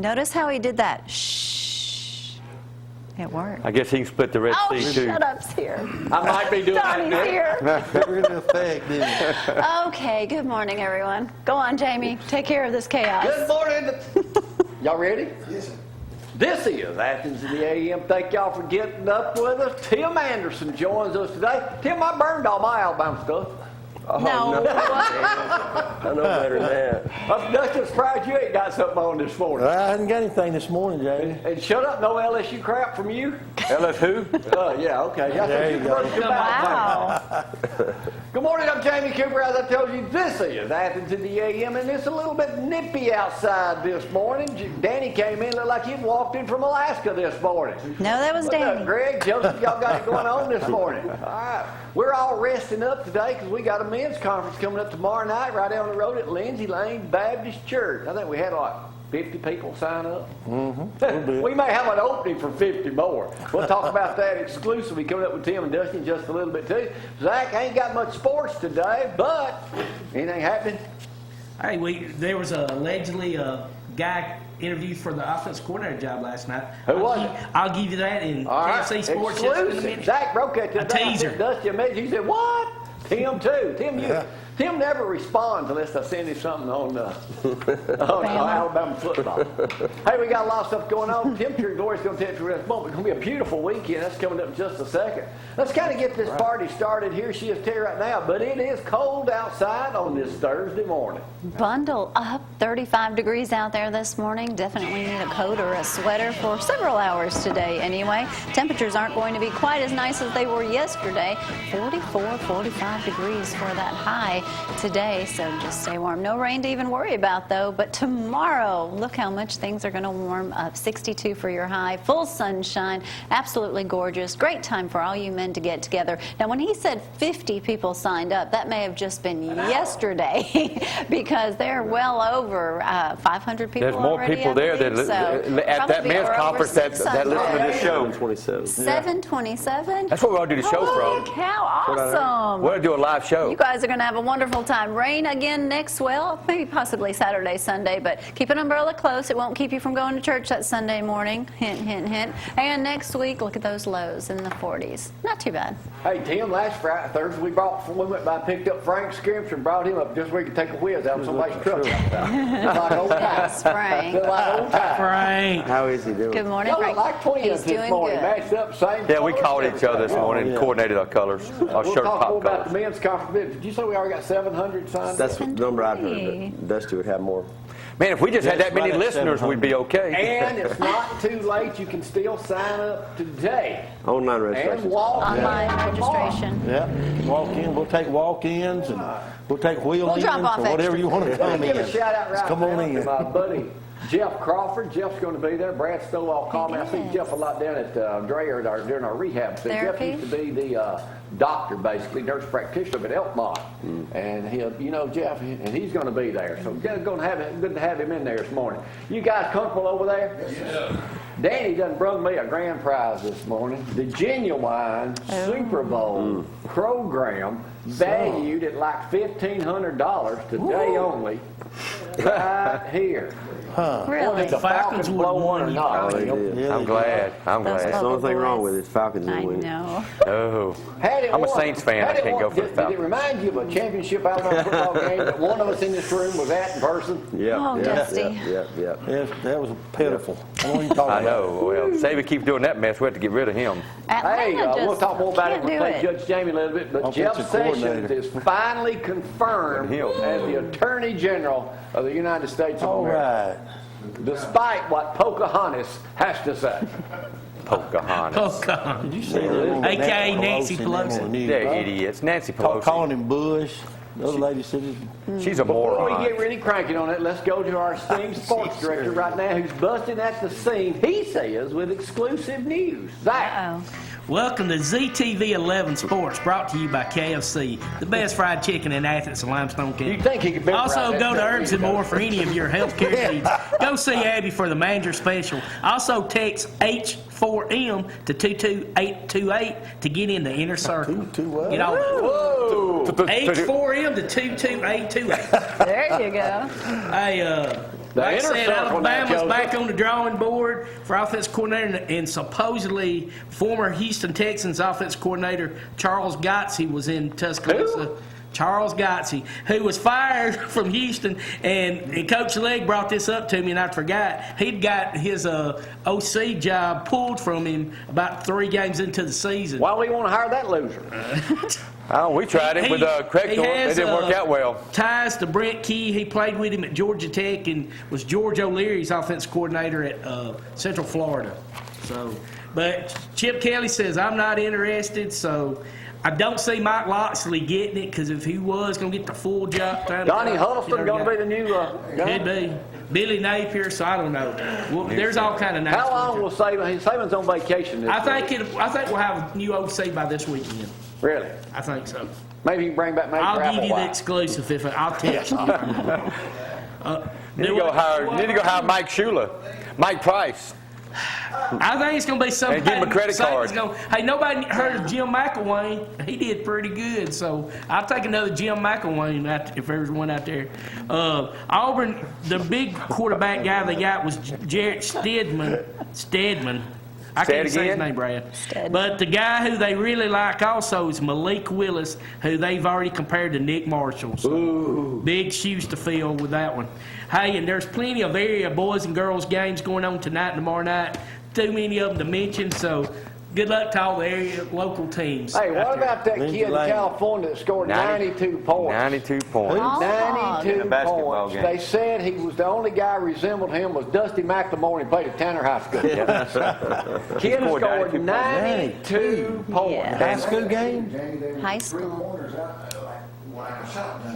Notice how he did that. Shh. It worked. I guess he can split the Red Sea too. Shut up's here. I might be doing Donnie's that. here. Really effect, didn't it? Okay, good morning, everyone. Go on, Jamie. Take care of this chaos. Good morning. Y'all ready? Yes. This is Athens in the AM. Thank y'all for getting up with us. Tim Anderson joins us today. Tim, I burned all my Alabama stuff. Oh, No. I know better than that. I'm just surprised you ain't got something on this morning. I hadn't got anything this morning, Jamie. And shut up, no LSU crap from you? LSU? Yeah, okay. There you go. Wow. Good morning, I'm Jamie Cooper. As I told you, this is Athens in the AM, and it's a little bit nippy outside this morning. Danny came in, looked like he'd walked in from Alaska this morning. No, that was What's up, Danny. Greg, Joseph, y'all got it going on this morning. All right. We're all resting up today because we got a men's conference coming up tomorrow night right down the road at Lindsay Lane Baptist Church. I think we had like 50 people sign up. Mm-hmm. We may have an opening for 50 more. We'll talk about that exclusively coming up with Tim and Dusty in just a little bit too. Zach, ain't got much sports today, but anything happening? Hey, there was allegedly a guy interviewed for the offensive coordinator job last night. Who was it? I'll give you that in All right, KFC Sports just in a exclusive. minute. Zach broke that A today. teaser. Dusty amazing. He said, "What?" Tim too. Tim, Yeah. Tim never responds unless I send him something on Alabama football. Hey, we got a lot of stuff going on. Temperature, Glory's going to tell you for this moment. It's going to be a beautiful weekend. That's coming up in just a second. Let's kind of get this party started here. She is Terry right now, but it is cold outside on this Thursday morning. Bundle up. 35 degrees out there this morning. Definitely need a coat or a sweater for several hours today anyway. Temperatures aren't going to be quite as nice as they were yesterday. 44, 45 degrees for that high today, so just stay warm. No rain to even worry about though, but tomorrow, look how much things are going to warm up. 62 for your high, full sunshine, absolutely gorgeous. Great time for all you men to get together. Now, when he said 50 people signed up, that may have just been yesterday because they're well over 500 people. There's more already, people I there believe, that so at that probably men's over conference that 600. listen to this show. 27. 727? That's what we ought to do the show Holy from. cow, awesome. We're going to do a live show. You guys are going to have a wonderful time. Rain again next, well, maybe possibly Saturday, Sunday, but keep an umbrella close. It won't keep you from going to church that Sunday morning. Hint, hint, hint. And next week, look at those lows in the 40s. Not too bad. Hey, Tim, last Thursday we went by and picked up Frank Scripps and brought him up just so we could take a whiz out of somebody's truck. Like old Yes, times. Frank. Like old times. Frank. How is he doing? Good morning, Y'all look Frank. like twins He's this doing morning. good. Matched up, same Yeah, we colors, called each other this everything. morning and coordinated our colors, our We'll shirt talk more top about the colors. men's conference. Did you say we already got 700 signed? That's the number I've heard. Dusty would have more. Man, if we just had Yes, that many right at listeners, we'd be okay. And it's not too late. You can still sign up today Online and registration. walk in Online tomorrow. registration. Yeah, walk in. We'll take walk-ins and we'll take wheel-ins drop off or whatever extra. you want to Let come me in. give a shout out Just right come now on to in. my buddy Jeff Crawford. Jeff's going to be there. Brad Stowall called me. I see Yes. Jeff a lot down at Dreher during our rehab. So Jeff Therapy. used to be the doctor, basically, nurse practitioner at Elkmont. And you know Jeff, and he's going to be there. So good to have him in there this morning. You guys comfortable over there? Yeah. Danny done brung me a grand prize this morning. The genuine Super Bowl program valued at like $1,500 today only. Right here. Really? Did the Falcons blow one or not? They did. Yeah, I'm glad. I'm Those glad. That's the only thing wrong with it. Falcons I didn't win. know. Oh. Had it I'm a won- Saints fan. had I it can't won- go for the Did it Falcons. remind you of a championship Alabama football game that one of us in this room was at in person? Yeah, Oh, yeah, Dusty. yeah. Yes, that was pitiful. I don't even talk I about know. Well, Savy keeps doing that mess. We have to get rid of him. Atlanta Hey, we'll just talk more about it can't when do we play it. Judge Jamie a little bit, but Jeff Offensive Sessions coordinator. is finally confirmed Him. as the Attorney General of the United States of All America, right. despite what Pocahontas has to say. Pocahontas. Oh, God. Did you see that? AKA Nancy Pelosi. on the news, They're right? idiots. Nancy Pelosi. Calling him Bush. The other lady said, She's a Before we moron. get really cranking on it, let's go to our esteemed sports director right now who's busting at the seam, he says, with exclusive news. Zack. Uh-oh. Welcome to ZTV 11 Sports, brought to you by KFC, the best fried chicken in Athens and Limestone You County. think he could be Also, right go to there? Herbs and More for any of your health care needs. Go see Abby for the manager special. Also, text H4M to 22828 to get in the inner circle. Two what? Get all Whoa. H4M to 22828. There you go. Hey, Like I said, circle now, Alabama's Joseph. back on the drawing board for offensive coordinator, and supposedly former Houston Texans offensive coordinator Charles Gotze was in Tuscaloosa. Who? Charles Gotze, who was fired from Houston, and Coach Legg brought this up to me, and I forgot. He'd got his OC job pulled from him about 3 games into the season. Why do we want to hire that loser? Oh, we tried it with Craig he Thorpe. It has, didn't work out well. Ties to Brent Key. He played with him at Georgia Tech and was George O'Leary's offensive coordinator at Central Florida. So, but Chip Kelly says, I'm not interested, so I don't see Mike Loxley getting it, because if he was going to get the full job time. Donnie Huddleston going to be the new guy? Could be. Billy Napier, so I don't know. Well, there's all kind of names. How long will Saban? Saban's on vacation this I think week. I think we'll have a new OC by this weekend. Really? I think so. Maybe you can bring back Major I'll give you the Applewhite. exclusive if I'll text you. Need to go hire Mike Shula, Mike Price. I think it's going to be somebody. And give him a credit card. Hey, nobody heard of Jim McElwain. He did pretty good, so I'll take another Jim McElwain if there's one out there. Auburn, the big quarterback guy they got was Jarrett Stedman. I can't say his name, Brad. But the guy who they really like also is Malik Willis, who they've already compared to Nick Marshall. So big shoes to fill with that one. Hey, and there's plenty of area boys and girls games going on tonight and tomorrow night. Too many of them to mention, so good luck to all the area local teams. Hey, what out there. about that kid in California that scored 92 points? 92 points. Oh. 92 In a basketball points. game. They said he was the only guy resembled him was Dusty McLemore, and he played at Tanner High School. Kid scored scored 92 92 points. Yeah. High school game? High school.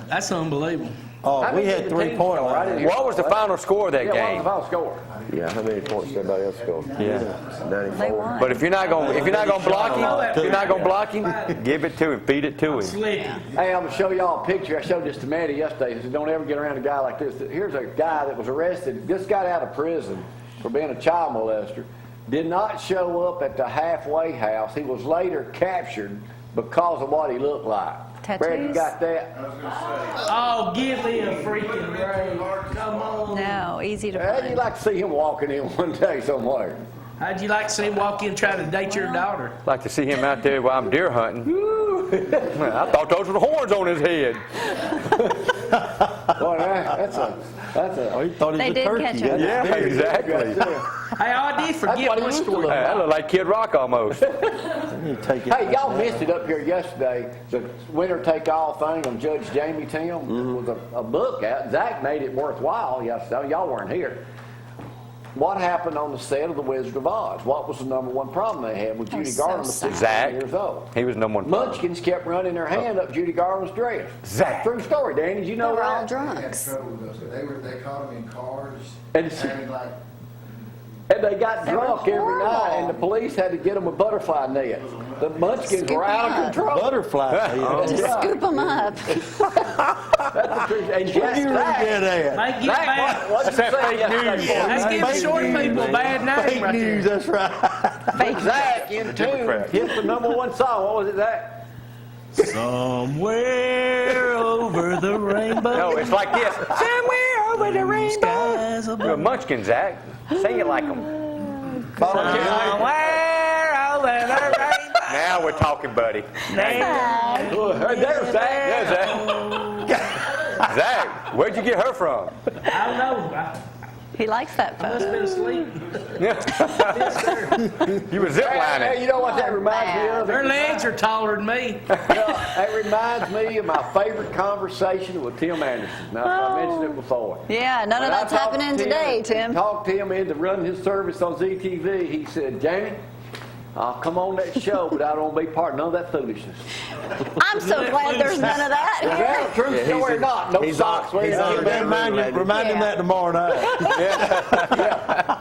That's unbelievable. Oh, How we many had did the 3 team point score? I didn't hear What was the final score of that Yeah, what was game? the final score? Yeah, how many points did everybody else score? Yeah. 94. They won. But if you're not going to block him, give it to him, feed it to him. Slick. Hey, I'm going to show y'all a picture. I showed this to Maddie yesterday. I said, don't ever get around a guy like this. Here's a guy that was arrested, just got out of prison for being a child molester. Did not show up at the halfway house. He was later captured because of what he looked like. Tattoos? Brad, you got that? Oh, give me a freaking break. Come on. No, easy to How'd you find. like to see him walking in one day somewhere? How'd you like to see him walk in trying to date your daughter? Like to see him out there while I'm deer hunting. I thought those were the horns on his head. Boy, that's Oh, a. he thought he They was a did turkey. catch him. Yeah, exactly. Hey, I did forget what he one used to story. look Hey, that looked like Kid Rock almost. Take it. Hey, y'all missed it up here yesterday. The winner-take-all thing on Judge Jamie Tim was a book out. Zack made it worthwhile yesterday. Y'all weren't here. What happened on the set of The Wizard of Oz? What was the number one problem they had with That was Judy so Garland was sad. 16 Zack. years old? He was number one. Munchkins kept running their hand up Judy Garland's dress. Zack. True story, Danny. Did you They know were all that? drunks. They caught them in cars, And- having like, And they got They were drunk every horrible. night, and the police had to get them a butterfly net. The Munchkins Scoop were out them of up. control. Butterfly. Just Yeah. scoop them up. That's the truth. And Where Jack, you really get at? Make it Zack, bad. what did you That's that say fake news. yesterday? Let's give Fake short news, people a man. bad name Fake right news, there. that's right. Zack in tune hit the number one song. What was it, Zack? Somewhere over the rainbow. No, it's like this. Somewhere over the rainbow. Skies You're a above. munchkin, Zach. Sing it like them. Somewhere over the rainbow. Now we're talking, buddy. Oh, there's Zack. Yeah, Zach. Zach, where'd you get her from? I don't know. He likes that I must photo. have been asleep. You were Hey, ziplining. you know what that reminds me of? Her legs are taller than me. That reminds me of my favorite conversation with Tim Anderson. Now, I mentioned it before. Yeah, none of When I that's talked happening to today, Tim. Talked Tim into running his service on ZTV. He said, Jamie, I'll come on that show, but I don't want to be part of none of that foolishness. I'm so glad there's none of that Is here. that a true story or not? No socks. he's on wearing- that Remind him that tomorrow night.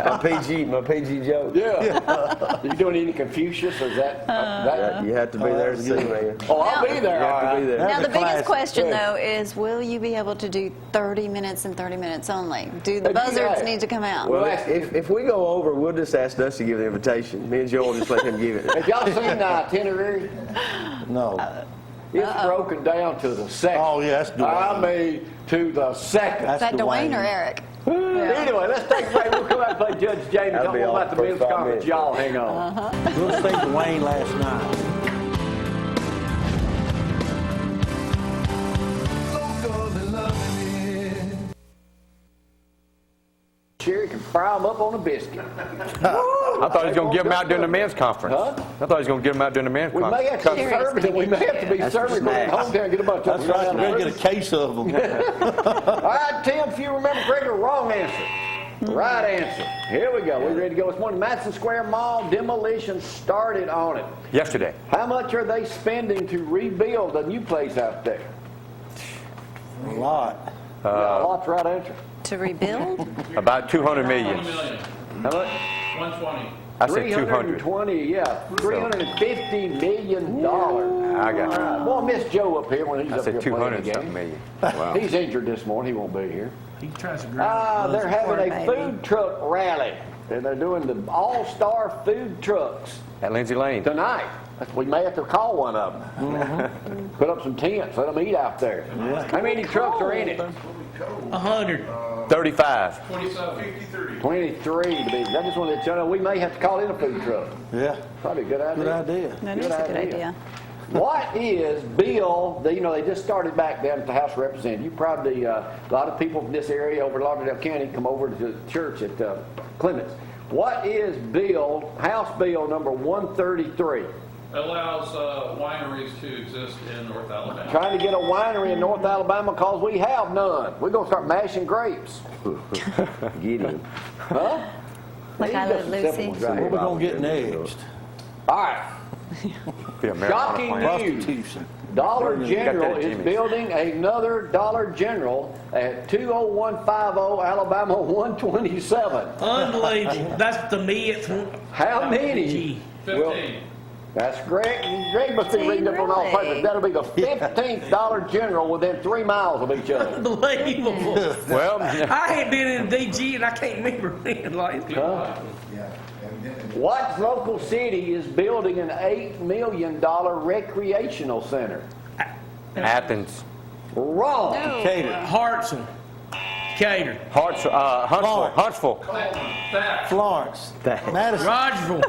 My PG joke. Yeah. You doing any Confucius or is that? You have to be there to see, man. Oh, I'll be there. You All have to be right. there. Now, That's the a biggest classic. question, Yeah. though, is will you be able to do 30 minutes and 30 minutes only? Do the Hey, buzzards yeah. need to come out? Well, if we go over, we'll just ask Dusty to give the invitation. Me and Joel just let him give it. Have y'all seen the itinerary? No. It's broken down to the second. Oh, yeah, that's Dwayne. I mean, to the second. Is that Dwayne or Eric? Anyway, let's take a break. We'll come out and play Judge Jamie. That'll Talk be more all about the the men's first 5 conference. minutes. Y'all hang on. We'll speak to Wayne last night. Sherry can fry them up on a biscuit. I thought he was going to give them out during the men's conference. Huh? I thought he was going to give them out during the men's We may conference. have to serve it. We may have to be That's serving for going snacks. home town and get a bunch of That's them. right, we're gonna get a case of them. All right, Tim, if you remember correctly, wrong answer. Right answer. Here we go. We ready to go this morning. Madison Square Mall demolition started on it. Yesterday. How much are they spending to rebuild a new place out there? A lot. Yeah, lots right answer. To rebuild? About 200 million. How much? 120. I said 200. 320, yeah. $350 million. I got you. Well, Miss Joe up here when he's I up here said playing 200 the something game. million. Wow. He's injured this morning. He won't be here. He tries to grab They're having a Poor baby. food truck rally. And they're doing the all-star food trucks At Lindsay Lane. tonight. We may have to call one of them. Put up some tents. Let them eat out there. How many trucks are in it? 100. 35. 27. 23 to be. I just wanted to let you know we may have to call in a food truck. Yeah, Probably a good idea. good idea. That is a good idea. What is Bill, they just started back down at the House of Representatives. You probably, a lot of people from this area over Lauderdale County come over to the church at Clements. What is House Bill number 133? Allows wineries to exist in North Alabama. Trying to get a winery in North Alabama because we have none. We're going to start mashing grapes. Get him. Huh? Like I These Let are simple Lucy. ones right What here. we gonna get next? All right. Be a marijuana Shocking plant. news. Prostitution. Dollar You got General that at is Jimmy's. building another Dollar General at 20150 Alabama 127. Unbelievable. That's the millionth one. How many? Gee. 15. That's Greg. Greg must be reading up on all Really? papers. That'll be the 15th Dollar General within 3 miles of each other. Unbelievable. Well, I ain't been in DG and I can't remember being like Huh? What local city is building an $8 million recreational center? Athens. Wrong. Cater. Hartsel. Cater. Huntsville. Florence. Madison. Rogersville.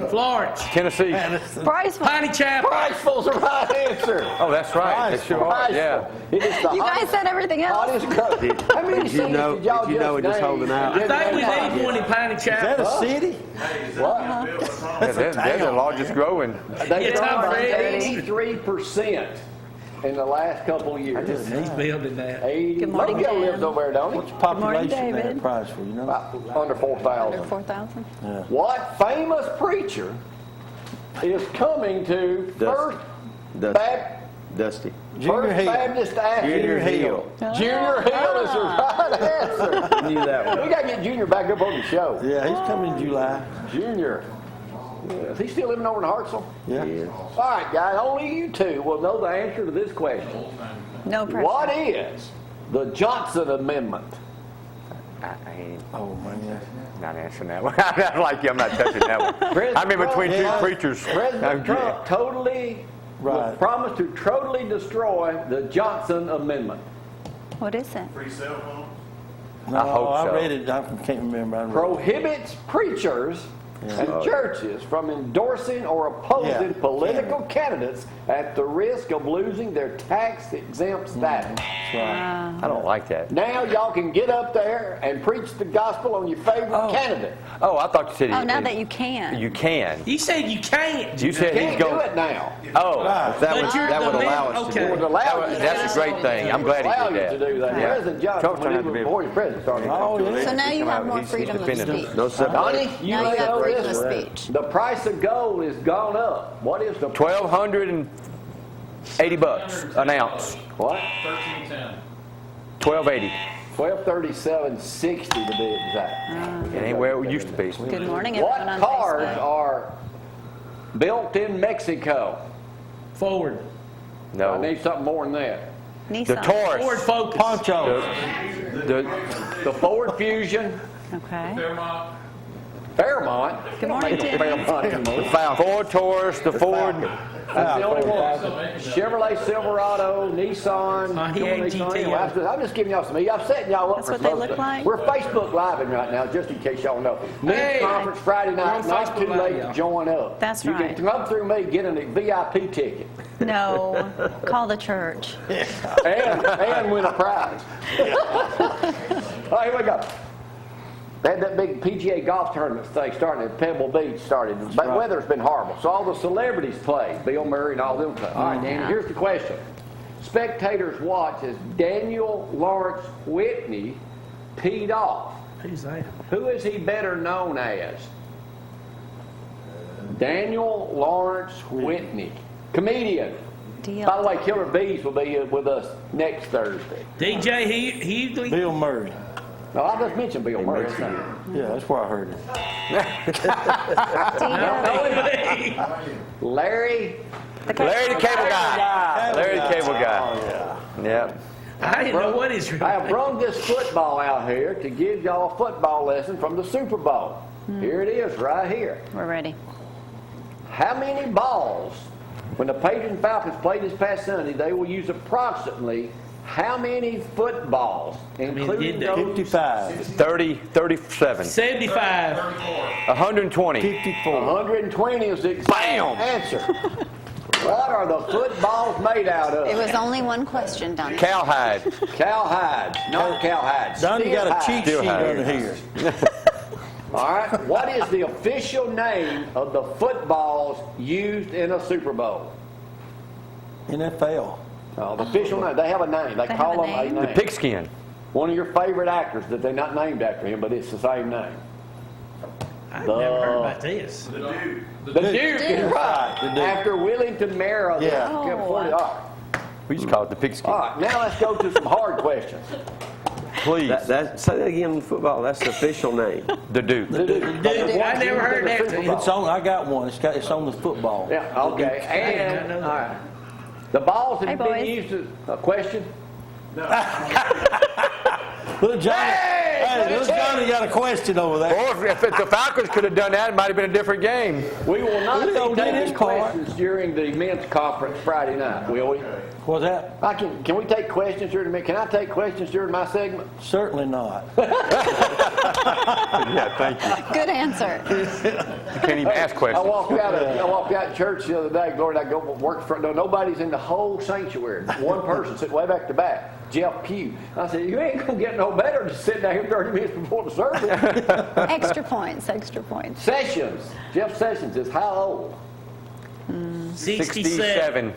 Florence. Tennessee. Briceville. Piney Chapel. Priceville's the right answer. Oh, that's right. They sure are. Yeah. It is the You guys said everything else. hottest country. How many Did you cities know- did y'all did you know just it just name? holding out? I think we need one in Piney Is that Chapel. a city? What? They're the largest growing. They've Yeah, grown Tom by Brady. 83% in the last couple of years. He's building that. 80. Good morning, Mobile Dan. lives over there, don't What's he? the population there David. at Priceville, you know? About under Under 4,000. 4,000? What famous preacher is coming to First Dusty. Junior Hill. Baptist Avenue? Junior Hill. Junior Hill is the right answer. Knew that one. We got to get Junior back up on the show. Yeah, he's coming in July. Junior. Yeah. Is he still living over in Hartselle? Yeah. All right, guys, only you two will know the answer to this question. No pressure. What is the Johnson Amendment? I ain't Oh, man. not answering that one. I'm like, I'm not touching that one. I'm in between two Yeah. preachers. President Trump totally Right. promised to totally destroy the Johnson Amendment. What is it? No, I hope I so. read it. I can't remember. I read it. Prohibits preachers and churches from endorsing or opposing Yeah. political candidates at the risk of losing their tax-exempt status. I don't like that. Now y'all can get up there and preach the gospel on your favorite candidate. Oh, I thought you said Oh, now that you can. You can. You said you can't. You said he's Can't do going. it now. Oh, Right. That But would, you're that the would man- allow us to okay. do Would it. allow you to that's a great thing. I'm glad allow he you did to that. do that. Yeah. President Johnson, Trump's when trying he to was be- before he was president, started. Oh, yeah. So now you have more He's freedom of defending speech. No Donnie, separation. you Now may you got know freedom this of one. speech. The price of gold has gone up. What is the $1,280 an ounce. what? 1310. $1,280. $1237.60 to be exact. It ain't where it used to be. Good morning, What everyone on cars Facebook. are built in Mexico? Forward. I No. need something more than that. The Nissan. Forward Taurus. focus. Poncho. The Ford Fusion, Okay. Fairmont. Fairmont. Good morning, Tim. Fairmont. The Ford Taurus, the Ford That's the only one. Chevrolet Silverado, Nissan. he ain't Nissan. GTO. Anyway, I'm just giving y'all some. I'm setting y'all up That's for what they some look stuff. like? We're Facebook Living right now, just in case y'all know. Men's Hey, conference Friday night. we're on Not too Facebook late Live, to y'all. join up. That's you right. can come through me, get a VIP ticket, No, call the church. and win a prize. All right, here we go. They had that big PGA golf tournament thing starting at Pebble Beach started. But right. weather's been horrible. So all the celebrities played. Bill Murray and all them play. All right, Danny, here's the question. Spectators watch as Daniel Lawrence Whitney teed off. Who's that? Who is he better known as? Daniel Lawrence Whitney. Comedian. By the way, Killer Bees will be with us next Thursday. DJ Hughley? Bill Murray. No, I just mentioned Bill Murray. Yeah, that's where I heard it. Larry. Larry the Cable Guy. Larry the Cable Guy. Yep. I didn't know what his real I have name. brought this football out here to give y'all a football lesson from the Super Bowl. Here it is, right here. We're ready. How many balls, when the Patriots and Falcons play this past Sunday, they will use approximately how many footballs, including did they? those 55. 30, 37, 75. 120. 54. 120 is the exact answer. What are the footballs made out of? It was only one question, Donnie. Cowhide. Cowhides, not cowhides. Donnie got a Steel cheat hides. sheet hide. under here. All right. What is the official name of the footballs used in a Super Bowl? NFL. Oh, the official name. They have a name. They They call have a them a name? name. The pigskin. One of your favorite actors that they're not named after him, but it's the same name. I've never heard about this. The Duke is right. The Duke. After Willington Mara. Yeah. California. All right. We just call it the pigskin. All right. Now let's go to some hard questions. Please. Say that again in football. That's the official name. The Duke. The Duke. Dude, I never heard that. It's on. I got one. It's on the football. Yeah. Okay. And all right. The balls have Hey, been boys. used as a question. Look, Johnny. Hey, Hey, look, Johnny got a question over there. Or if the Falcons could have done that, it might have been a different game. We will not He be don't get his taking part. questions during the men's conference Friday night, will we? What's that? Can we take questions during the Can I take questions during my segment? Certainly not. Yeah, thank you. Good answer. You can't even ask I questions. walked out of church the other day, Lord, I go work front door. Nobody's in the whole sanctuary. One person sitting way back to back, Jeff Pugh. I said, you ain't gonna get no better than sitting down here 30 minutes before the service. Extra points, extra points. Sessions. Jeff Sessions is how old? 67.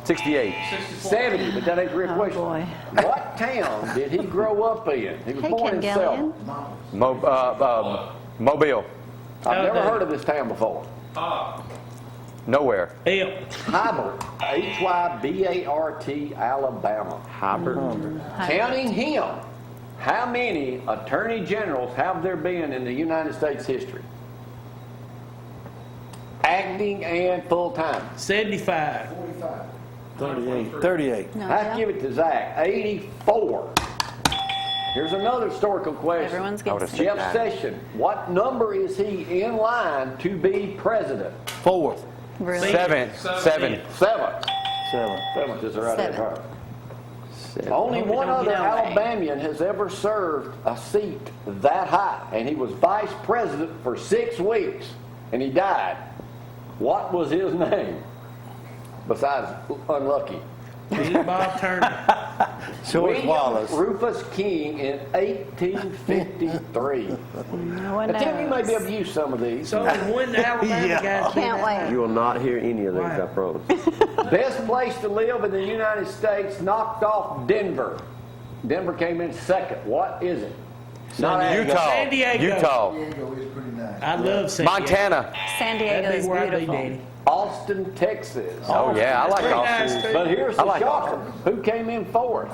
68. 70, but that ain't the real Oh, question. boy. What town did he grow up in? He was Hey, born Ken in Gillian. Selma. Mobile. I've never David. heard of this town before. Nowhere. Hell. Hybert, Hybart, Alabama. Counting him, how many attorney generals have there been in the United States history? Acting and full-time. 75. 38. 38. No, Let's yeah. give it to Zack. 84. Here's another historical question. Everyone's I would've guessing. said Jeff that. Sessions, what number is he in line to be president? Fourth. Really? Seven. Seventh. Seventh. Seventh is the right Seven. answer. Only one other No way. Alabamian has ever served a seat that high, and he was vice president for 6 weeks, and he died. What was his name? Besides unlucky. Bob Turner. George William Wallace. Rufus King in 1853. No one Now, Tim, you may be knows. able to use some of these. So one Alabama Yeah. guy. Can't wait. You will not hear any of these, Wow. I promise. Best place to live in the United States knocked off Denver. Denver came in second. What is it? Not Utah. San Diego. Utah. Diego is pretty nice. I love San Diego. Montana. San Diego That'd is be where I'd be, beautiful. Daddy. Austin, Texas. Oh, yeah. I like Very nice, Austin. too. But here's I the like shocker. Who came in fourth?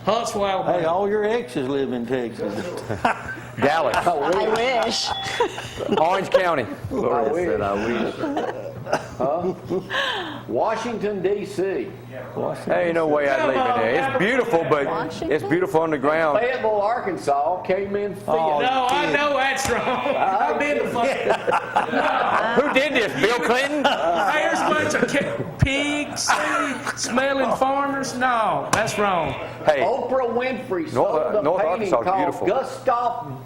Huntsville, Hey, Alabama. all your exes live in Texas. Dallas. I wish. Orange County. Gloria said, I wish. Washington, D.C. Hey, ain't no way I'd live in there. It's beautiful, but Washington? it's beautiful underground. Fayetteville, Arkansas came in fifth. Oh, No, I know that's wrong. I've been to fucking. Who did this? Bill Clinton? Here's what bunch of pigs, smelling farmers. No, that's wrong. Hey, Oprah Winfrey sold a North painting Arkansas is called beautiful. Gustav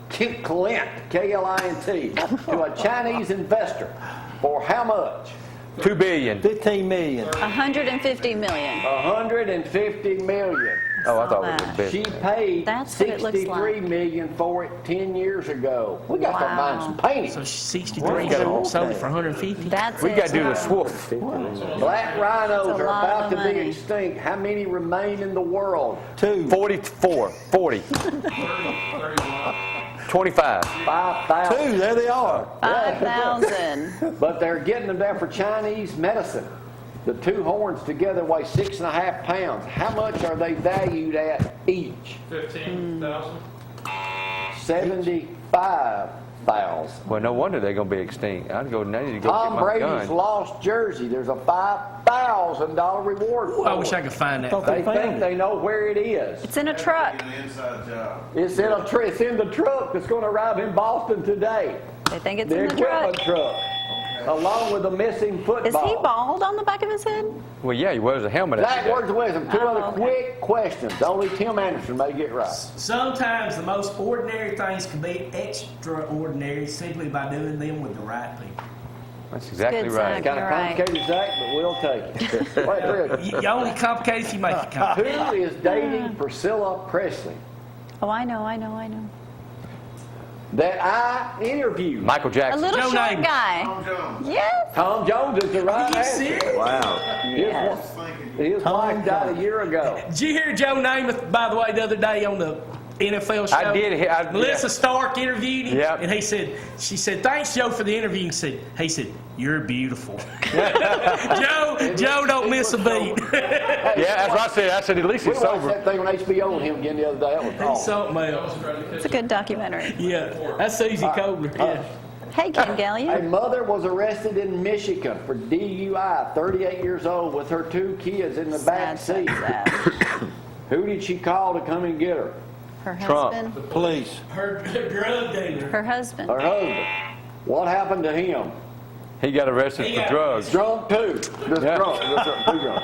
Klimt, K-L-I-N-T, to a Chinese investor for how much? $2 billion. 15 million. 150 million. 150 million. Oh, I thought it was that. a bit. She paid That's what it looks like. $63 million for it 10 years ago. We got to start buying some paintings. So 63 Where's that sold it at? for 150. That's We it. got to do the swoof. Black rhinos That's a are lot about of to be money. extinct. How many remain in the world? 2. 44, 40, 25. 5,000. 2, there they are. 5,000. But they're getting them down for Chinese medicine. The two horns together weigh 6.5 pounds. How much are they valued at each? 15,000. 75,000. Well, no wonder they're going to be extinct. I'd go, I need to go Tom get my Brady's gun. lost jersey. There's a $5,000 reward for I wish I it. could find that. They think they know where it is. It's in a truck. It's in the truck that's going to arrive in Boston today. They think it's The in the equipment truck. truck, along with the missing football. Is he bald on the back of his head? Well, yeah, he wears a helmet every Zach, day. words of wisdom. Two Oh, other okay. quick questions. Only Tim Anderson may get right. Sometimes the most ordinary things can be extraordinary simply by doing them with the right people. That's exactly Good, right. Zack. Kind of You're right. complicated, Zach, but we'll take it. Wait, really. You only complicate if you make it Who complicated. is dating Priscilla Presley Oh, I know. that I interviewed? Michael A Jackson. little Joe short Name. guy. Yes. Tom Jones is the right Are you answer. serious? Wow. His wife died a year ago. Did you hear Joe Namath, by the way, the other day on the NFL show? I did hear- Melissa Stark interviewed him, Yep. and she said, "Thanks, Joe, for the interview." And he said, "You're beautiful." Joe don't miss a beat. Yeah, that's what I said. I said, at least We he's watched sober. that thing on HBO with him again the other day. That was He's awesome. something else. It's a good documentary. Yeah, that's Susie Kobler. Yeah. Hey, Ken A Gallion. mother was arrested in Michigan for DUI, 38 years old, with her 2 kids in the back Sad, seat. sad, sad. Who did she call to come and get her? Her Trump. husband. Police. Her drug dealer. Her husband. Her husband. What happened to him? He got arrested for drugs. Drunk too. Just Yeah. drunk. Too drunk.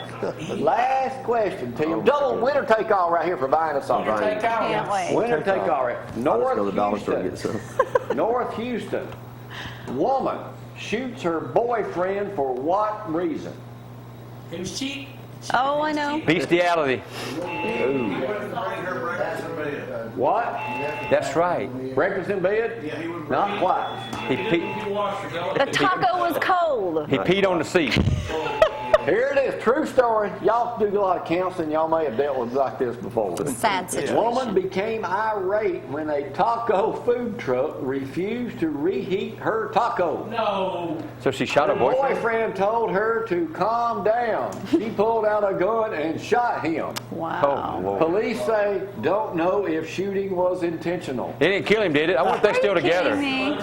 Last question, Tim. Double winner take all right here for buying us something. Can't wait. Winner take all right. I'll just go to the North dollar store and get Houston. some. North Houston. Woman shoots her boyfriend for what reason? He was cheap. Oh, I know. Bestiality. What? That's right. Breakfast in bed? Not quite. He The taco was cold. peed on the seat. Here it is. True story. Y'all do a lot of counseling. Y'all may have dealt with like this before. Sad situation. Woman became irate when a taco food truck refused to reheat her taco. No. So she shot Her her boyfriend? boyfriend told her to calm down. She pulled out a gun and shot him. Oh, Wow. Lord. Police say don't know if shooting was intentional. They didn't kill him, did it? I wonder if they're still Are you together. kidding me?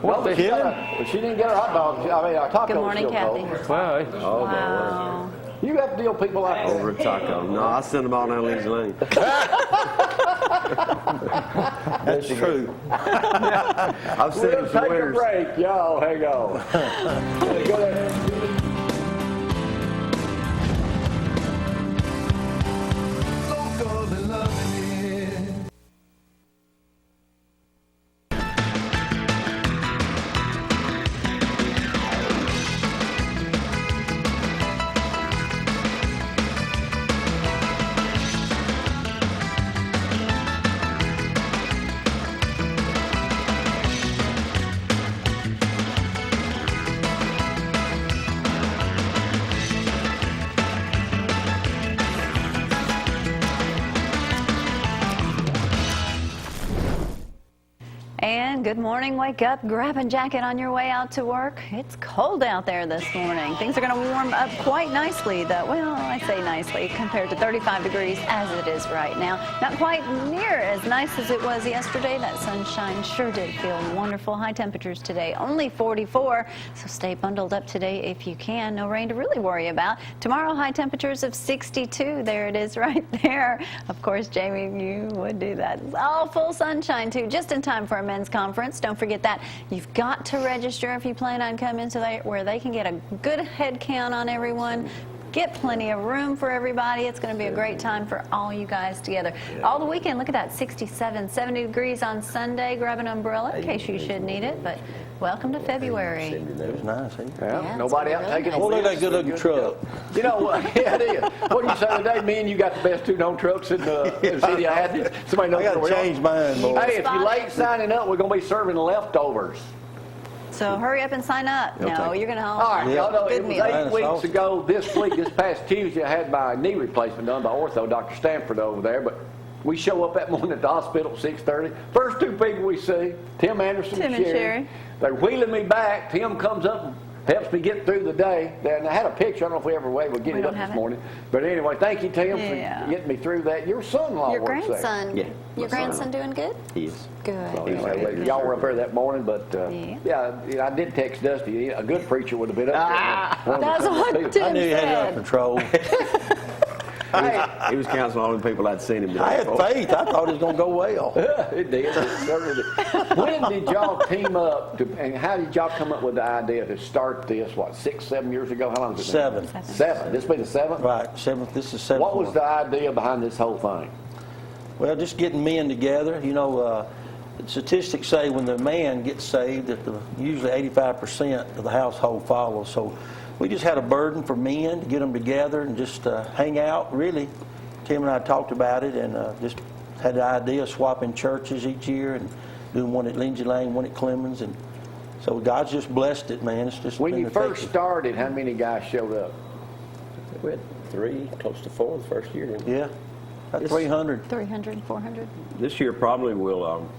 Well, they she, kill she didn't get her hot dog. I mean, our taco Good was morning, still Kathy. cold. Well, Wow. You have to deal with people like Over that. a taco. No, I send them all down Lee's Lane. That's true. I've seen We'll them some take a winners. break. Y'all hang on. Go ahead. Local and loving it. And good morning, wake up, grab a jacket on your way out to work. It's cold out there this morning. Things are going to warm up quite nicely, though. Well, I say nicely compared to 35 degrees as it is right now. Not quite near as nice as it was yesterday. That sunshine sure did feel wonderful. High temperatures today, only 44, so stay bundled up today if you can. No rain to really worry about. Tomorrow, high temperatures of 62. There it is right there. Of course, Jamie, you would do that. All full sunshine, too, just in time for a men's conference. conference. Don't forget that. You've got to register if you plan on coming to where they can get a good head count on everyone. Get plenty of room for everybody. It's going to be a great time for all you guys together. All the weekend, look at that, 67, 70 degrees on Sunday. Grab an umbrella in case you should need it. But welcome to February. It was nice, ain't it? Yeah, Yeah, nobody it's out really taking nice. a Well, look at that risk. good-looking truck. You know what? Yeah, it is. What did you say today? Me and you got the best two-known trucks in the city of Athens. Somebody knows I got where to we are. change mine, boy. Hey, if you're late signing up, we're going to be serving leftovers. So hurry up and sign up. No, you're going to All right, y'all know, it Good was meal. 8 weeks Awesome. ago this week, this past Tuesday, I had my knee replacement done by ortho, Dr. Stanford over there, but we show up that morning at the hospital at 6:30. First two people we see, Tim Anderson Tim and and Sherry. Sherry. They're wheeling me back. Tim comes up and helps me get through the day. And I had a picture. I don't know if we ever were able to get We it don't up have this it. morning. But anyway, thank you, Tim, Yeah. for getting me through that. Your son-in-law Your works there. grandson. Yeah, my Your grandson doing good? He is. Good. Anyway, y'all were up there that morning, but Yeah. yeah, I did text Dusty. A good preacher would have been up there. One of That's the what people. Tim I knew you had it under said. control. He was counseling all the people I'd seen him today. I had faith. I thought it was going to go well. It did. It certainly did. When did y'all team up, and how did y'all come up with the idea to start this, 6, 7 years ago? How long has it been? 7. 7. This will be the 7th? Right, 7th. This is 7th. What was the idea behind this whole thing? Well, just getting men together. You know, statistics say when the man gets saved, that usually 85% of the household follows. So we just had a burden for men to get them together and just hang out, really. Tim and I talked about it and just had the idea of swapping churches each year and doing one at Lindsay Lane, one at Clemens. And so God's just blessed it, man. It's just When been you first effective. started, how many guys showed up? We had 3, close to 4 the first year. Didn't we? Yeah, about 300. 300, 400. This year probably will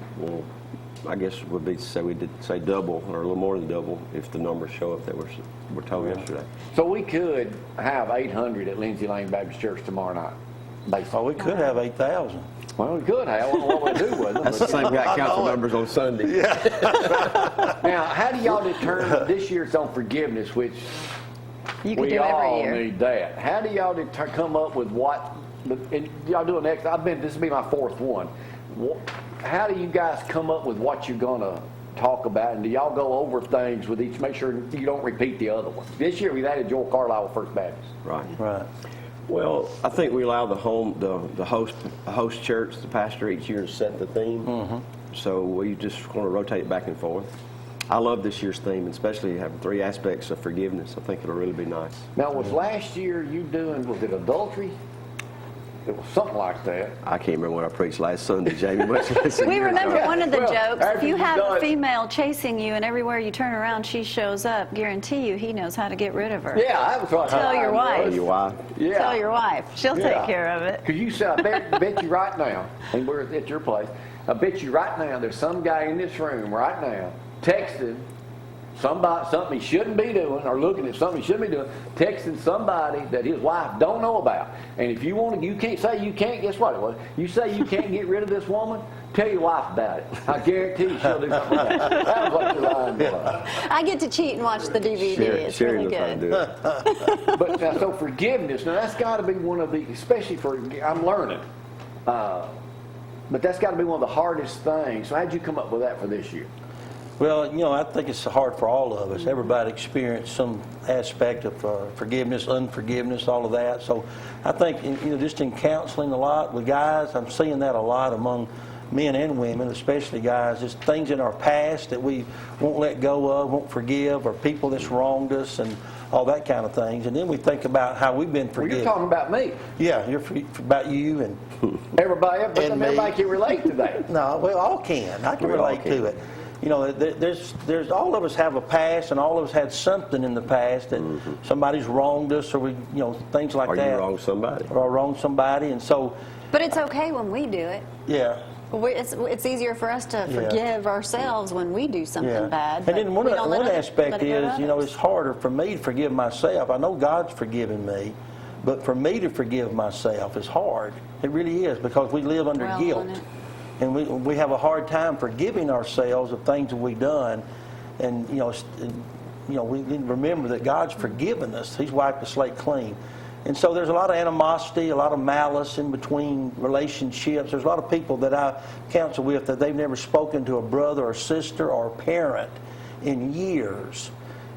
I guess would be we did say double or a little more than double if the numbers show up that were told yesterday. So we could have 800 at Lindsay Lane Baptist Church tomorrow night. Basically. Oh, we could have 8,000. Well, we could have. I don't know what we do with them. That's but- the same guy council members on Sunday. Now, how do y'all determine this year's on forgiveness, which You can we do all every year. need that? How do y'all come up with what? And y'all do an next. This will be my 4th one. How do you guys come up with what you're gonna talk about, and do y'all go over things with each? Make sure you don't repeat the other one. This year we've added Joel Carlisle with First Baptist. Right. Right. Well, I think we allow the host church, the pastor each year to set the theme. So we just going to rotate back and forth. I love this year's theme, especially having 3 aspects of forgiveness. I think it'll really be nice. Now, was last year you doing? Was it adultery? It was something like that. I can't remember what I preached last Sunday, Jamie. Much less a We year remember ago. one of the Well, jokes. If after you you've have done a it- female chasing you and everywhere you turn around she shows up, guarantee you he knows how to get rid of her. Yeah, that was what Tell your wife. Tell your wife. Yeah. Tell your wife. She'll Yeah. take care of it. Because you said, I bet you right now, and we're at your place, I bet you right now there's some guy in this room right now texting something he shouldn't be doing, or looking at something he shouldn't be doing, texting somebody that his wife don't know about. And if you want to, you can't say you can't, guess what it was? You say you can't get rid of this woman, tell your wife about it. I guarantee you she'll do something about it. That was what your line was. I get to cheat and watch the DVD. It's Sherry really knows how to good. do it. But now, so forgiveness, now that's got to be one of the, especially for, I'm learning, but that's got to be one of the hardest things. So how'd you come up with that for this year? Well, you know, I think it's hard for all of us. Everybody experienced some aspect of forgiveness, unforgiveness, all of that. So I think, you know, just in counseling a lot with guys, I'm seeing that a lot among men and women, especially guys, just things in our past that we won't let go of, won't forgive, or people that's wronged us and all that kind of things. And then we think about how we've been Well, forgiven. you're talking about me. Yeah, you're about you and Everybody, but And me. everybody can relate to that. no, we all can. I can We all relate can. to it. You know, there's all of us have a past, and all of us had something in the past that somebody's wronged us, or we, you know, things like Or that. you wrong somebody. Or wronged somebody, and so, But it's okay when we do it. yeah. It's easier for us to forgive ourselves when we do something Yeah. bad. And but then we don't let one other- aspect let it go to is, you know, others. it's harder for me to forgive myself. I know God's forgiven me, but for me to forgive myself is hard. It really is, because we live under Dwell on guilt. it. And we have a hard time forgiving ourselves of things that we've done. And, we need to remember that God's forgiven us. He's wiped the slate clean. And so there's a lot of animosity, a lot of malice in between relationships. There's a lot of people that I counsel with that they've never spoken to a brother or sister or parent in years.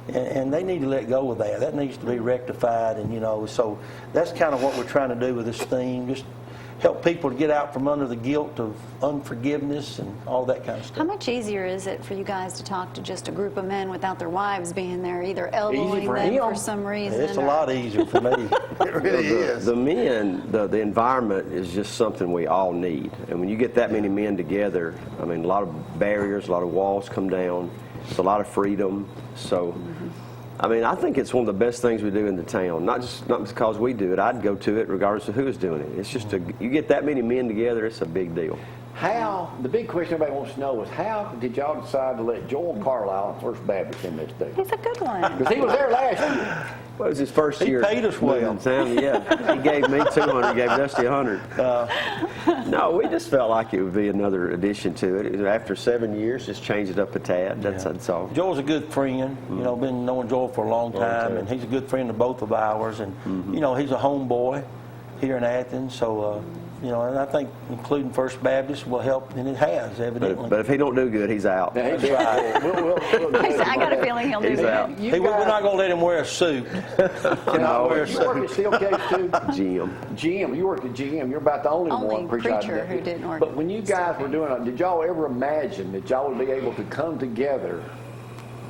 And they need to let go of that. That needs to be rectified. And, so that's kind of what we're trying to do with this theme. Just help people to get out from under the guilt of unforgiveness and all that kind of stuff. How much easier is it for you guys to talk to just a group of men without their wives being there, either elbowing them for some reason? It's a lot easier for me. It really is. The men, the environment is just something we all need. And when you get that many men together, I mean, a lot of barriers, a lot of walls come down. It's a lot of freedom. So, I mean, I think it's one of the best things we do in the town. Not because we do it. I'd go to it regardless of who is doing it. It's just you get that many men together, it's a big deal. The big question everybody wants to know is how did y'all decide to let Joel Carlisle, First Baptist, in this deal? He's a good one. Because he was there last year. Well, it was his first He year. paid us well. in town. Yeah, he gave me 200, he gave Dusty 100. No, we just felt like it would be another addition to it. After 7 years, just change it up a tad. That's all. Joel's a good friend. Been knowing Joel for a long time, and he's a good friend of both of ours. And he's a homeboy here in Athens, so. And I think including First Baptist will help, and it has, evidently. But if he don't do good, he's out. That's right. I got a feeling he'll do He's that. out. Hey, we're not going to let him wear a suit. You work at Steelcase too? GM. You worked at GM. You're about the only one preacher who didn't work. But when you guys were doing it, did y'all ever imagine that y'all would be able to come together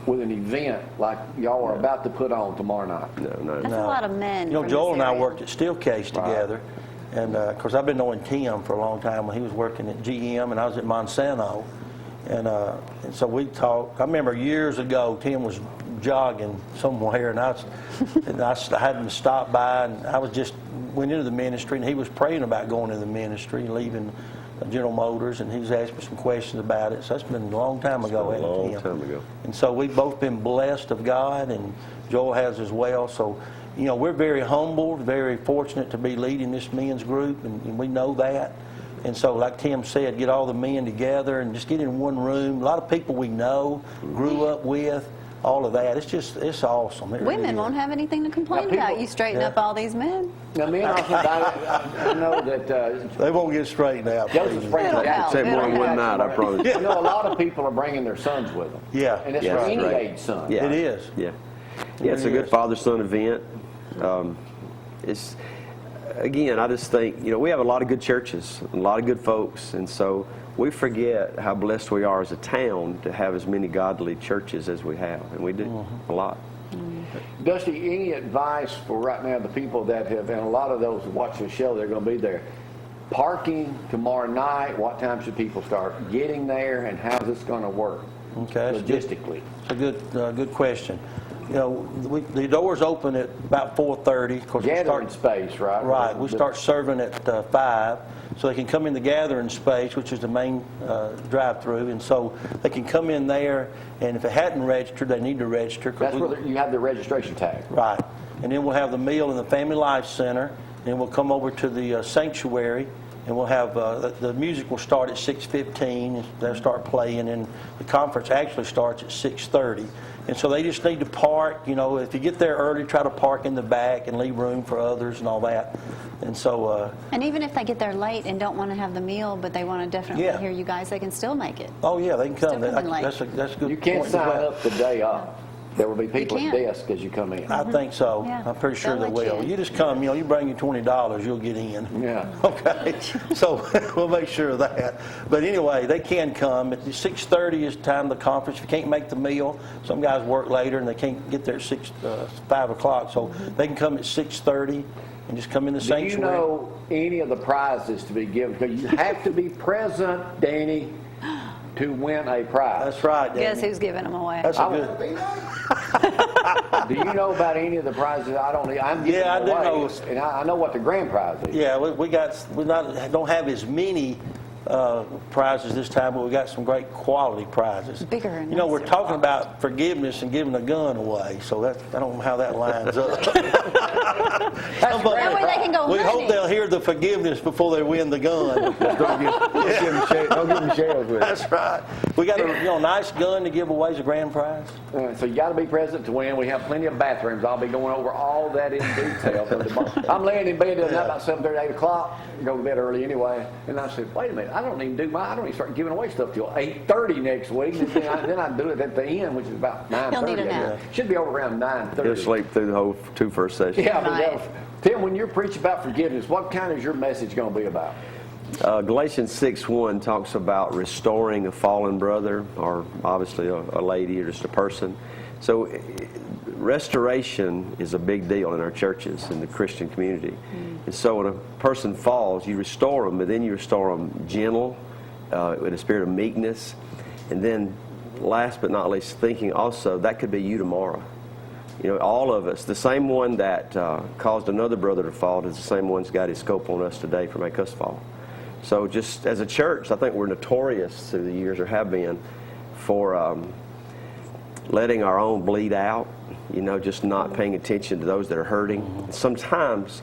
with an event like y'all are about to put on tomorrow night? No. That's a lot of men. from Joel this and I area. worked at Steelcase together. And, of course, I've been knowing Tim for a long time when he was working at GM and I was at Monsanto. And so we talked. I remember years ago, Tim was jogging somewhere, and I had him stop by, and I went into the ministry, and he was praying about going into the ministry, leaving General Motors, and he was asking me some questions about it. So that's been a long time ago. A long time ago. And so we've both been blessed of God, and Joel has as well. So, we're very humbled, very fortunate to be leading this men's group, and we know that. And so, like Tim said, get all the men together and just get in one room. A lot of people we know, grew up with, all of that. It's awesome. It Women really won't is. have anything to complain about. You straighten up all these men. Now, me and I know that They won't get straightened out. Joseph's bringing It'll help. Except more than one night, I promise you. a lot of people are bringing their sons with them. Yeah. And it's Yeah, for that's any right. age son. Yeah. It is. Yeah, it's a good father-son event. It's again, I just think we have a lot of good churches, a lot of good folks, and so we forget how blessed we are as a town to have as many godly churches as we have, and we do a lot. Dusty, any advice for right now the people that have, and a lot of those who watch the show, they're going to be there. Parking tomorrow night, what time should people start getting there, and how's this going to work Okay. logistically? It's a good question. The doors open at about 4:30. Of course, Gathering space, right? Right. We start serving at 5, so they can come in the gathering space, which is the main drive-through, and so they can come in there. And if it hadn't registered, they need to register. That's where you have the registration tag. Right. And then we'll have the meal in the Family Life Center. Then we'll come over to the sanctuary, and we'll have the music will start at 6:15. They'll start playing, and the conference actually starts at 6:30. And so they just need to park. If you get there early, try to park in the back and leave room for others and all that. And so. And even if they get there late and don't want to have the meal, but they want to definitely hear you guys, they can still make it. Oh yeah, they can come. Still coming late. That's a good You can't point as sign well. up the day up. There will be people at can. desk as you come in. I think so. Yeah. I'm pretty sure They'll they let you will. in. You just come, you bring your $20, you'll get in. Yeah. Okay. So we'll make sure of that. But anyway, they can come. At 6:30 is the time of the conference. If you can't make the meal, some guys work later and they can't get there at 5 o'clock. So they can come at 6:30 and just come in the Do sanctuary. you know any of the prizes to be given? Because you have to be present, Danny, to win a prize. That's right, Guess Danny. who's giving them away? That's a good. Do you know about any of the prizes? I'm giving Yeah, I them do away, know. and I know what the grand prize is. Yeah, we don't have as many prizes this time, but we got some great quality prizes. Bigger and we're nicer. talking about forgiveness and giving a gun away, so I don't know how that lines up. That's But That way they can go we hope hunting. they'll hear the forgiveness before they win the gun. Don't give them shells with it. That's right. We got a nice gun to give away as a grand prize. So you got to be present to win. We have plenty of bathrooms. I'll be going over all that in detail. I'm laying in bed at about 7:30, 8 o'clock. Go to bed early anyway. And I said, wait a minute, I don't even start giving away stuff till 8:30 next week. And then I do it at the end, which is about 9:30. He'll need a nap. Should be over around 9:30. He'll sleep through the whole 2 first sessions. Yeah, Right. Tim, when you're preaching about forgiveness, what kind is your message going to be about? Galatians 6:1 talks about restoring a fallen brother, or obviously a lady, or just a person. So restoration is a big deal in our churches, in the Christian community. And so when a person falls, you restore them, but then you restore them gentle, with a spirit of meekness. And then last but not least, thinking also, that could be you tomorrow. All of us, the same one that caused another brother to fall is the same one's got his scope on us today for make us fall. So just as a church, I think we're notorious through the years, or have been, for letting our own bleed out, just not paying attention to those that are hurting. Sometimes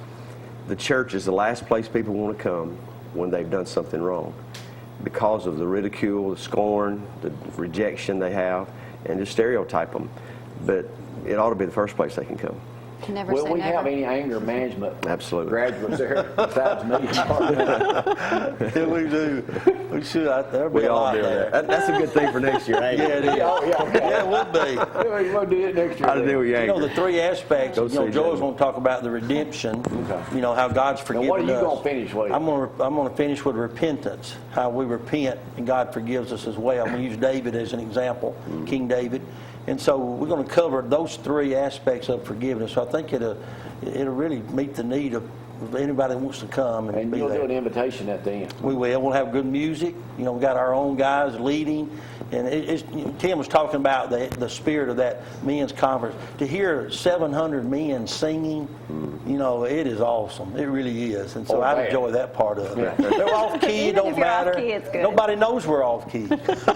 the church is the last place people want to come when they've done something wrong, because of the ridicule, the scorn, the rejection they have, and just stereotype them. But it ought to be the first place they can come. Can never Will say we never. have any anger management Absolutely. graduates there besides me? Yeah, we do. We should. There'll be We a all lot do there. that. That's a good thing for next year, ain't Yeah, it? it is. Oh, yeah. Yeah, it would be. We'll do it next year. How to deal with your anger. The three aspects. Go see Joel's David. going to talk about the redemption. Okay. How God's Now, forgiven what are you us. going to finish with? I'm going to finish with repentance. How we repent and God forgives us as well. I'm going to use David as an example, King David. And so we're going to cover those three aspects of forgiveness. So I think it'll really meet the need of anybody that wants to come and be you'll do there. an invitation at the end. We will. We'll have good music. We got our own guys leading. And Tim was talking about the spirit of that men's conference. To hear 700 men singing, it is awesome. It really is. And so I enjoy that part of it. They're off key. It Even don't if you're off matter. key, it's good. Nobody knows we're off key.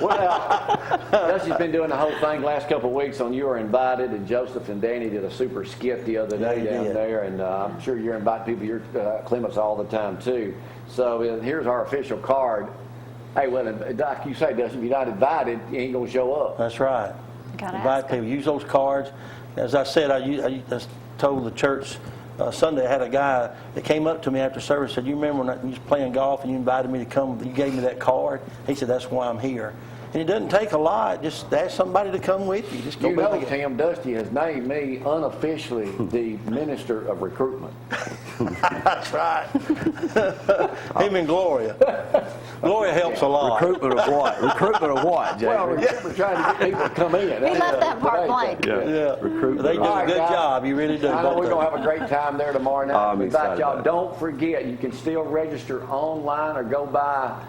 Well, Dusty's been doing the whole thing last couple of weeks on You Are Invited, and Joseph and Danny did a super skit the other day They down did. there, and I'm sure you're inviting people, Clements, all the time too. So here's our official card. Hey, well, like you say, Dusty, if you're not invited, you ain't going to show up. That's right. Gotta Invite ask 'em. people. Use those cards. As I said, I told the church Sunday, I had a guy that came up to me after service and said, you remember when you was playing golf and you invited me to come, you gave me that card? He said, that's why I'm here. And it doesn't take a lot. Just ask somebody to come with you. Just go You know, with it. Tim, Dusty has named me unofficially the Minister of Recruitment. That's right. Him and Gloria. Gloria helps a lot. Recruitment of what? Recruitment of what, Jamie? Well, we're trying to get people to come in. He left that part blank. Yeah. Recruitment. They do All a right, good guys. job. You really do. I know don't we're they? going to have a great time there tomorrow night. I'm We invite excited y'all. about it. Don't forget, you can still register online or go by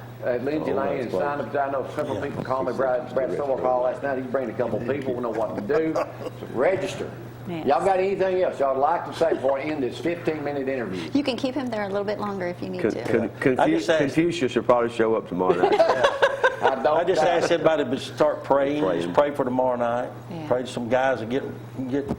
Lindsay Lane and sign up. I know several people called me. Brad Stowell called last night. He's bringing a couple of people. We know what to do. So register. Yes. Y'all got anything else y'all would like to say before I end this 15-minute interview? You can keep him there a little bit longer if you need to. I just asked- Confucius will probably show up tomorrow night. I I just asked everybody to start praying. Praying. Just pray for tomorrow night. Yeah. Pray to some guys that get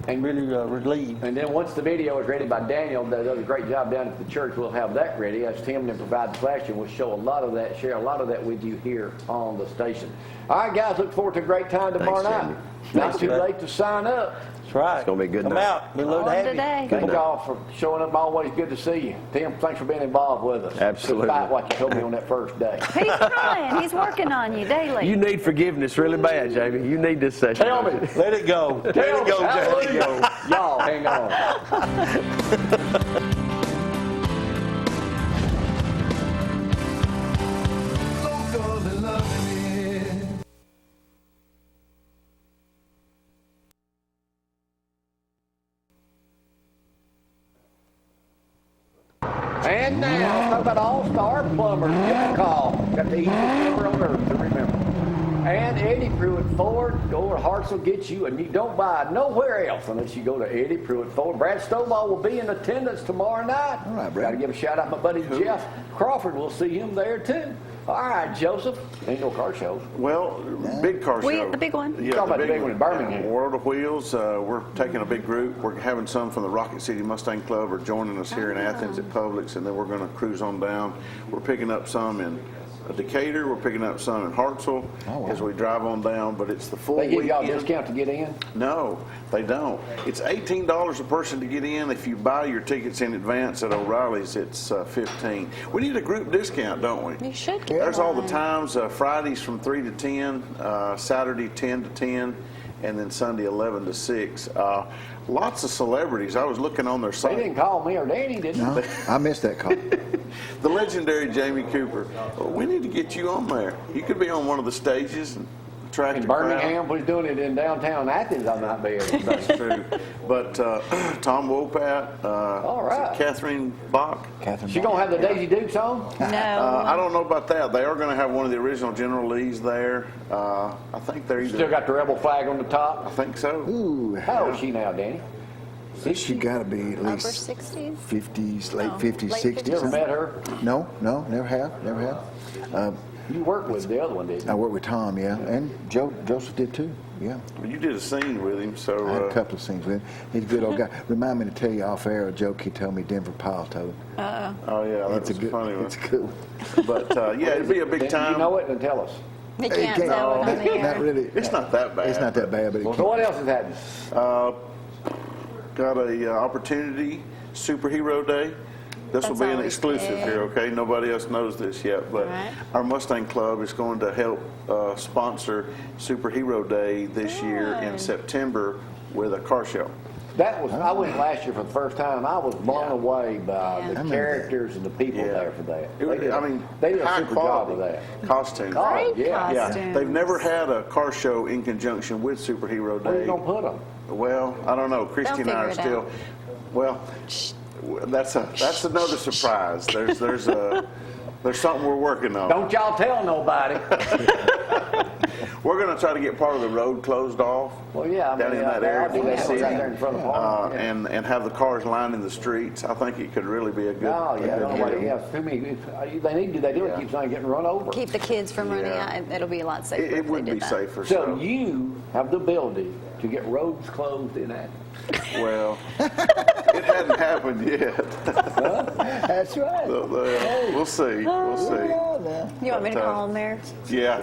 really relieved. And then once the video is ready by Daniel, that does a great job down at the church, we'll have that ready. As Tim then provides the flash, and we'll show a lot of that, share a lot of that with you here on the station. All right, guys, look forward to a great time tomorrow Thanks, night. Jamie. Not too late to sign up. That's right. It's gonna be a good Come night. out. We love to On have today. you. Thank y'all for showing up. Always good to see you. Tim, thanks for being involved with us. Absolutely. Despite what you told me on that first day. He's trying. He's working on you daily. You need forgiveness really bad, Jamie. You need this session. Tell me. Let it go. Let Tell it me. go, Jack. Hallelujah. Y'all, hang on. Local and loving it. And now, let's talk about all-star plumbers. Give them a call. Got the easiest number on earth to remember. And Eddie Pruitt Ford, go where hearts will get you, and you don't buy nowhere else unless you go to Eddie Pruitt Ford. Brad Stovall will be in attendance tomorrow night. All right, Brad. Got to give a shout out to my buddy Jeff Crawford. We'll see him there too. All right, Joseph. Ain't no car shows. Well, big car show. The big one. Talking about the big one in Birmingham. World of Wheels. We're taking a big group. We're having some from the Rocket City Mustang Club are joining us here in Athens at Publix, and then we're going to cruise on down. We're picking up some in Decatur. We're picking up some in Hartsville as we drive on down. But it's the full They give y'all a weekend. discount to get in? No, they don't. It's $18 a person to get in. If you buy your tickets in advance at O'Reilly's, it's $15. We need a group discount, don't we? You should get There's all the one. times. Fridays from 3 to 10, Saturday 10 to 10, and then Sunday 11 to 6. Lots of celebrities. I was looking on their They site. didn't call me or Danny, did they? No, I missed that call. The legendary Jamie Cooper. We need to get you on there. You could be on one of the stages and attract In a crowd. Birmingham, we're doing it in downtown Athens, I might be able to. That's true. But Tom Wopat, All right. is it Catherine Bach. Catherine She gonna have the Daisy Dukes on? No. I don't know about that. They are going to have one of the original General Lees there. I think they're either. Still got the rebel flag on the I top? think so. Ooh, How old is she now, Danny? she got to be at Upper least 60s? 50s, late No, 50s, late 60s. You ever met her? No, never have. You worked with the other one, didn't I you? worked with Tom, yeah, and Joseph did too, yeah. Well, you did a scene with him, so. I had a couple of scenes with him. He's a good old guy. Remind me to tell you off air a joke he told me Denver Powell told. Oh yeah, that It's was a good, funny one. it's a good one. But yeah, it'd be a big time. You know it, then tell us. They can't It tell it on the not air. really. It's not that bad. It's not that bad, but it Well, so what else has happened? Got a opportunity superhero day. This will That's be an always exclusive good. here, okay? Nobody else knows this yet, but Right. our Mustang Club is going to help sponsor Superhero Day this year in Good. September with a car show. That was, I went last year for the first time. I was blown away by Yeah. the I remember characters and the people Yeah. there for that. It was- They did a- I mean, they did a high super job of quality that. costumes. Oh, Great yeah. Yeah, costumes. they've never had a car show in conjunction with Superhero Where you Day. gonna put them? Well, I don't know. Christy and I are figure it still. out. Well, that's another surprise. There's something we're working on. Don't y'all tell nobody. We're going to try to get part of the road closed off. Well, yeah, I Down mean, in that I'll area do from the that city, right there in front of the park. Yeah. and have the cars lining the streets. I think it could really be a good. Oh, yeah, a good nobody, deal. yeah, too many, they need to, they do it, keeps on getting run over. Keep the kids from running Yeah. out. It'll be a lot safer It if they would did be that. safer. So you have the ability to get roads closed in Athens. Well, it hadn't happened yet. That's right. So, we'll see. We'll see. You want me to But, call them there? Yeah.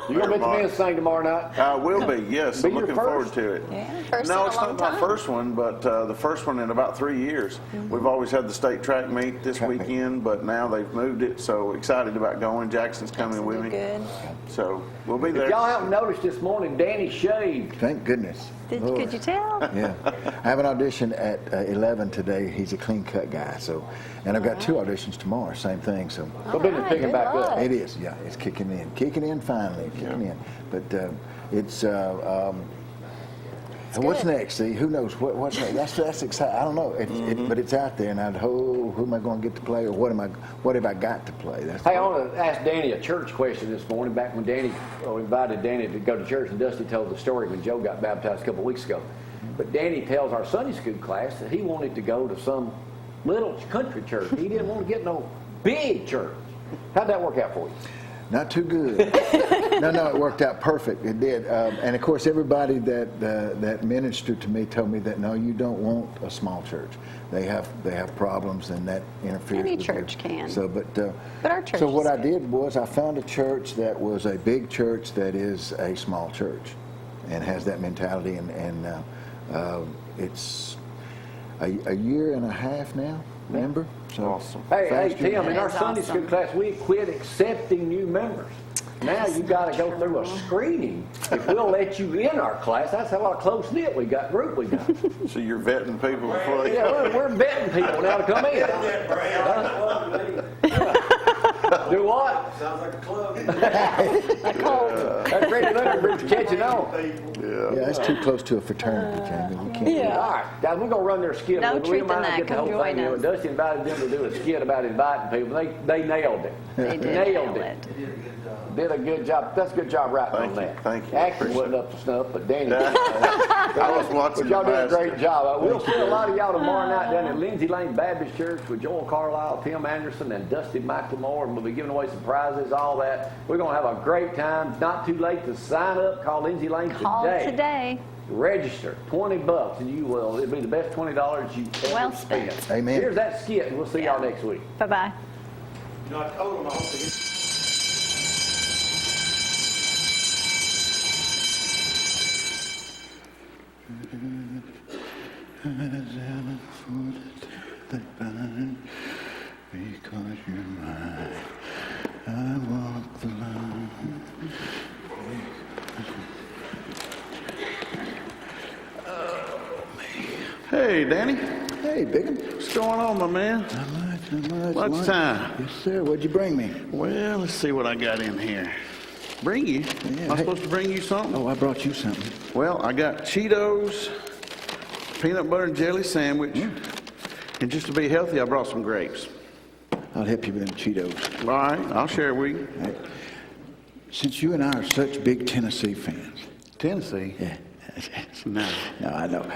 You gonna bet the men sing tomorrow night? I will be, yes. Be I'm your looking forward first? to it. Yeah, first No, in a it's long not my time. first one, but the first one in about 3 years. We've always had the state track meet this Track meet. weekend, but now they've moved it, so excited about going. Jackson's coming with me. Good. So we'll be If there. y'all haven't noticed this morning, Danny shaved. Thank goodness. Lord. Could you tell? Yeah, I have an audition at 11 today. He's a clean cut guy, so, and I've got 2 auditions tomorrow. Same thing, so. So business right, picking good back luck. up. It is, yeah. It's kicking in finally, kicking in. But it's what's good. next? See, who knows what's next? That's exciting. I don't know, but it's out there, and who am I going to get to play, or what have I got to play? That's Hey, I want to ask Danny a church question this morning. Back when Danny invited Danny to go to church, and Dusty told the story when Joe got baptized a couple weeks ago. But Danny tells our Sunday school class that he wanted to go to some little country church. He didn't want to get no big church. How'd that work out for you? Not too good. No, it worked out perfect. It did. And of course, everybody that ministered to me told me that no, you don't want a small church. They have problems, and that interferes. Any with church their- can. So, but our church So what is I good. did was I found a church that was a big church that is a small church, and has that mentality. And it's a year and a half now. Remember? So Awesome. Hey, fast Tim, in our That's Sunday awesome. school class, we quit accepting new members. Now you got to go through a screening if we'll let you in our class. That's how close knit we got, group we got. So you're vetting people before they Yeah, come. we're betting people now to come in. Do what? Sounds like a club. That Freddie Leonard group's catching on. yeah, that's too close to a fraternity, Jamie. We can't. do that. All right, guys, we're gonna run their skit. No We truth might in not that. get the Come whole thing. join us. Dusty invited them to do a skit about inviting people. They nailed it. They did nailed nail it. it. Did a good job. That's a good job writing on that. Thank you. Acting wasn't up to snuff, but Danny. I was watching But y'all the did a great master. job. We'll see a lot of y'all tomorrow night down at Lindsay Lane Baptist Church with Joel Carlisle, Tim Anderson, and Dusty McLemore, and we'll be giving away some prizes, all that. We're going to have a great time. It's not too late to sign up. Call Lindsay Lane Call today. Register, $20, and you will. It'll be the best $20 you ever Well spent. spent. Amen. Here's that skit, and we'll see y'all next week. Bye-bye. You know, I told him I hope they get Because you're mine, I walk the line. Hey, Danny. Hey, Bigham. What's going on, my man? Not much, not much. What's time? Yes, sir. What'd you bring me? Well, let's see what I got in here. Bring you? Yeah, Am I hey. supposed to bring you something? Oh, I brought you something. Well, I got Cheetos, peanut butter and jelly sandwich, and just to be healthy, I brought some grapes. I'll help you with them Cheetos. All right, I'll share with you. Hey, since you and I are such big Tennessee fans. Tennessee? Yeah. No. No, I know.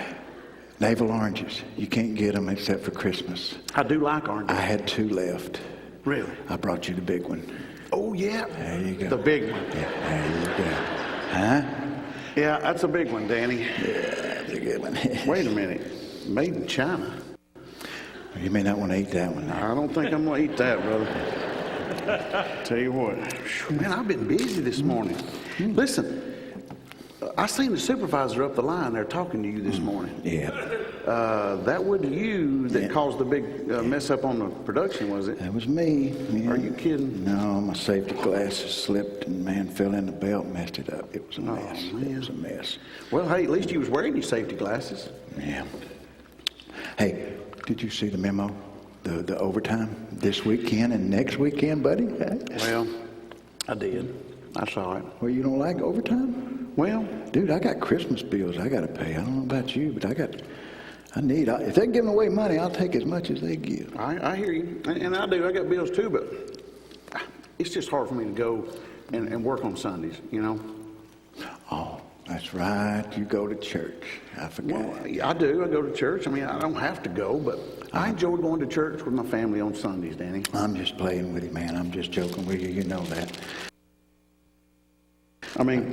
Navel oranges. You can't get them except for Christmas. I do like oranges. I had 2 left. Really? I brought you the big one. Oh, yeah. There you go. The big one. Yeah, there you go. Huh? Yeah, that's a big one, Danny. Yeah, that's a good one. Wait a minute. Made in China? You may not want to eat that one. I don't think I'm going to eat that, brother. Tell you what. Man, I've been busy this morning. Listen, I seen the supervisor up the line there talking to you this morning. Yeah. That wasn't you that caused the big mess up on the production, was it? That was me. Yeah. Are you kidding? No, my safety glasses slipped and man fell in the belt, messed it up. It was a Oh, mess. man. It was a mess. Well, hey, at least you was wearing your safety glasses. Yeah. Hey, did you see the memo? The overtime this weekend and next weekend, buddy? Huh? Well, I did. I saw it. Well, you don't like overtime? Well, Dude, I got Christmas bills I got to pay. I don't know about you, but if they're giving away money, I'll take as much as they give. I hear you. And I do. I got bills too, but it's just hard for me to go and work on Sundays, you know? Oh, that's right. You go to church. I forgot. Well, I do. I go to church. I mean, I don't have to go, but I enjoy going to church with my family on Sundays, Danny. I'm just playing with you, man. I'm just joking with you. You know that. I mean,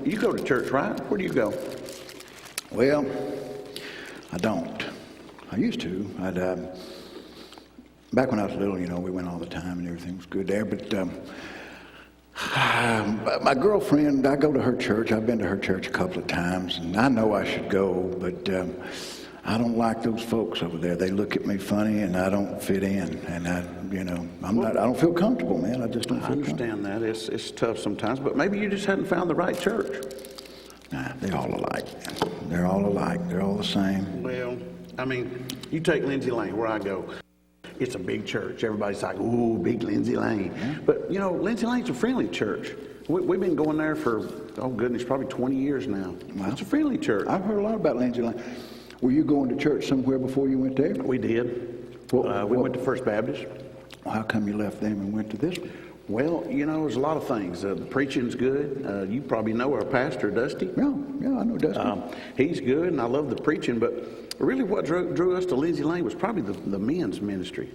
you go to church, right? Where do you go? Well, I don't. I used to. Back when I was little, we went all the time and everything was good there. But my girlfriend, I go to her church. I've been to her church a couple of times, and I know I should go, but I don't like those folks over there. They look at me funny, and I don't fit in. And I don't feel comfortable, man. I just don't feel comfortable. I understand that. It's tough sometimes, but maybe you just hadn't found the right church. Nah, they're all alike. They're all alike. They're all the same. Well, I mean, you take Lindsay Lane, where I go. It's a big church. Everybody's like, ooh, big Lindsay Lane. Yeah. But, Lindsay Lane's a friendly church. We've been going there for, oh, goodness, probably 20 years now. Wow. It's a friendly church. I've heard a lot about Lindsay Lane. Were you going to church somewhere before you went there? We did. We went to First Baptist. Well, how come you left them and went to this one? Well, there's a lot of things. The preaching's good. You probably know our pastor, Dusty. Yeah, I know Dusty. He's good, and I love the preaching, but really what drew us to Lindsay Lane was probably the men's ministry.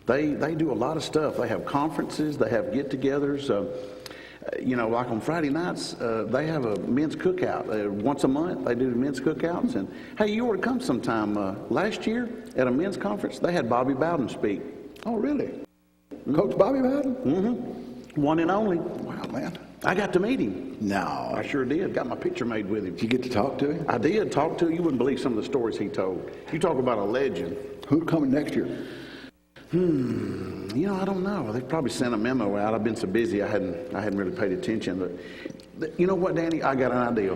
They do a lot of stuff. They have conferences. They have get-togethers. Like on Friday nights, they have a men's cookout. Once a month, they do the men's cookouts. And, hey, you ought to come sometime. Last year, at a men's conference, they had Bobby Bowden speak. Oh, really? Coach Bobby Bowden? Mm-hmm. One and only. Wow, man. I got to meet him. No. I sure did. Got my picture made with him. Did you get to talk to him? I did talk to him. You wouldn't believe some of the stories he told. You talk about a legend. Who's coming next year? I don't know. They probably sent a memo out. I've been so busy I hadn't really paid attention. But you know what, Danny? I got an idea.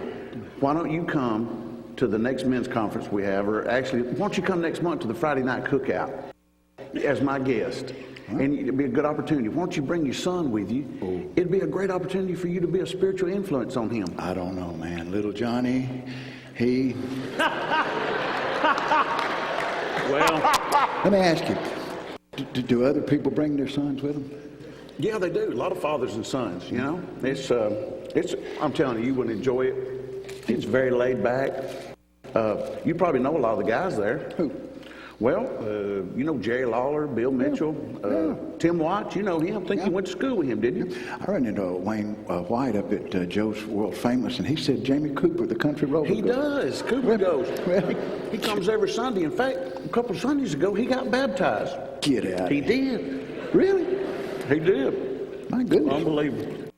Why don't you come to the next men's conference we have, or actually, why don't you come next month to the Friday night cookout as my guest? And it'd be a good opportunity. Why don't you bring your son with you? It'd be a great opportunity for you to be a spiritual influence on him. I don't know, man. Little Johnny, he... Well... Let me ask you, do other people bring their sons with them? Yeah, they do. A lot of fathers and sons, It's I'm telling you wouldn't enjoy it. It's very laid back. You probably know a lot of the guys there. Who? Well, Jerry Lawler, Bill Mitchell, Tim Watts, you know him. I think you went to school with him, didn't you? I ran into Wayne White up at Joe's World Famous, and he said Jamie Cooper, the country rover. He does. Cooper goes. He comes every Sunday. In fact, a couple of Sundays ago, he got baptized. Get out. He did. Really? He did. My goodness. Unbelievable.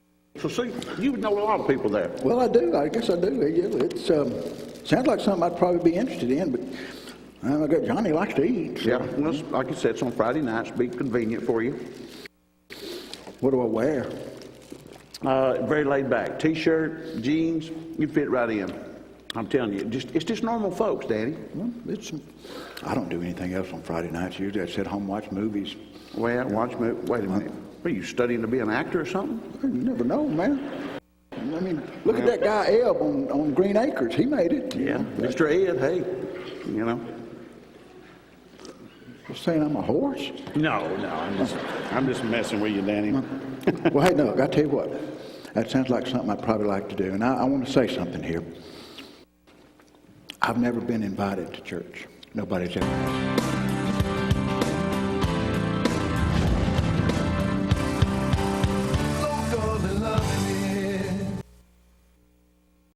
So see, you know a lot of people there. Well, I do. I guess I do. It's sounds like something I'd probably be interested in, but I got Johnny likes to eat. So. Yeah, well, like I said, it's on Friday nights. Be convenient for you. What do I wear? Very laid back. T-shirt, jeans, you fit right in. I'm telling you, it's just normal folks, Daddy. Well, I don't do anything else on Friday nights. Usually I sit home and watch movies. Well, watch me. Wait a minute. What, are you studying to be an actor or something? You never know, man. I mean, look at that guy Eb on Green Acres. He made it. Yeah, Mr. Ed, hey, you know. You're saying I'm a horse? No, I'm just messing with you, Danny. Well, hey, no, I tell you what. That sounds like something I'd probably like to do. And I want to say something here. I've never been invited to church. Nobody's ever asked.